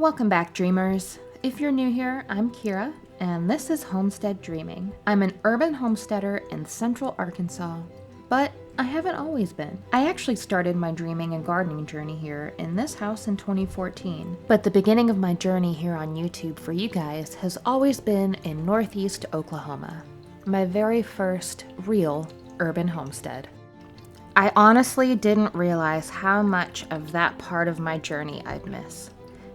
Welcome back, dreamers. If you're new here, I'm Kira, and this is Homestead Dreaming. I'm an urban homesteader in central Arkansas, but I haven't always been. I actually started my dreaming and gardening journey here in this house in 2014, but the beginning of my journey here on YouTube for you guys has always been in Northeast Oklahoma, my very first real urban homestead. I honestly didn't realize how much of that part of my journey I'd miss.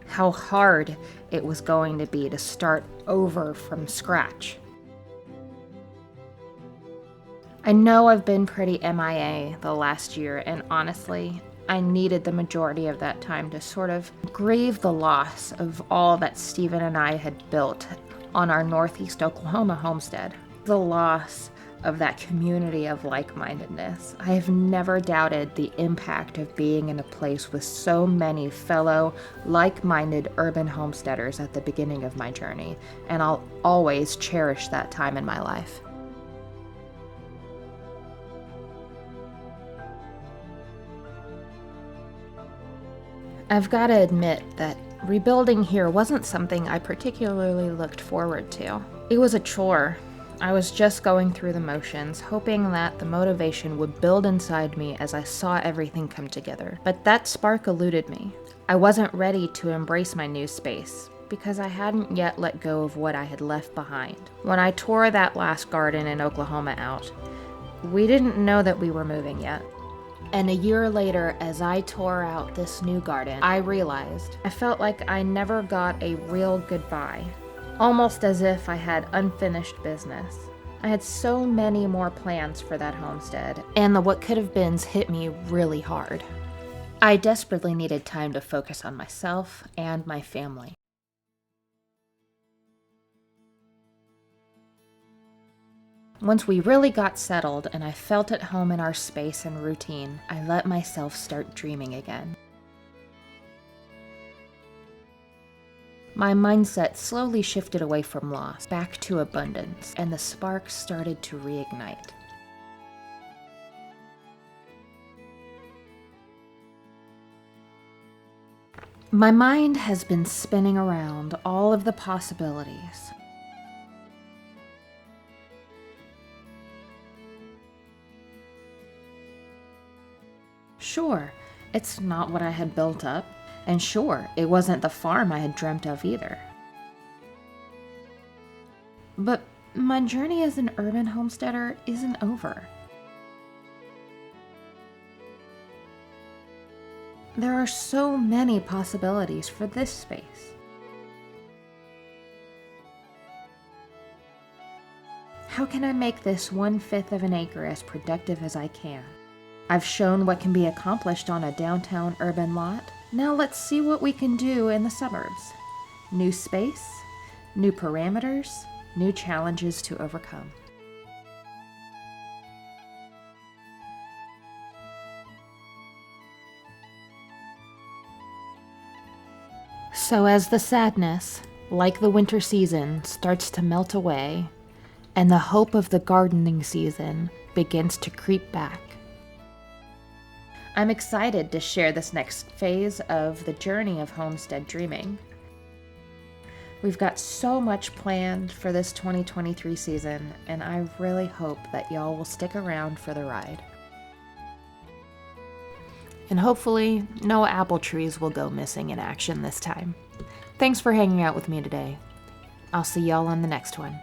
How hard it was going to be to start over from scratch. I know I've been pretty MIA the last year, and honestly, I needed the majority of that time to sort of grieve the loss of all that Stephen and I had built on our Northeast Oklahoma homestead. The loss of that community of like-mindedness. I have never doubted the impact of being in a place with so many fellow like-minded urban homesteaders at the beginning of my journey, and I'll always cherish that time in my life. I've got to admit that rebuilding here wasn't something I particularly looked forward to. It was a chore. I was just going through the motions, hoping that the motivation would build inside me as I saw everything come together. But that spark eluded me. I wasn't ready to embrace my new space, because I hadn't yet let go of what I had left behind. When I tore that last garden in Oklahoma out, we didn't know that we were moving yet. And a year later, as I tore out this new garden, I realized I felt like I never got a real goodbye. Almost as if I had unfinished business. I had so many more plans for that homestead, and the what could have beens hit me really hard. I desperately needed time to focus on myself and my family. Once we really got settled and I felt at home in our space and routine, I let myself start dreaming again. My mindset slowly shifted away from loss, back to abundance, and the spark started to reignite. My mind has been spinning around all of the possibilities. Sure, it's not what I had built up. And sure, it wasn't the farm I had dreamt of either. But my journey as an urban homesteader isn't over. There are so many possibilities for this space. How can I make this 1/5 of an acre as productive as I can? I've shown what can be accomplished on a downtown urban lot. Now let's see what we can do in the suburbs. New space, new parameters, new challenges to overcome. So as the sadness, like the winter season, starts to melt away, and the hope of the gardening season begins to creep back, I'm excited to share this next phase of the journey of homestead dreaming. We've got so much planned for this 2023 season, and I really hope that y'all will stick around for the ride. And hopefully, no apple trees will go missing in action this time. Thanks for hanging out with me today. I'll see y'all on the next one.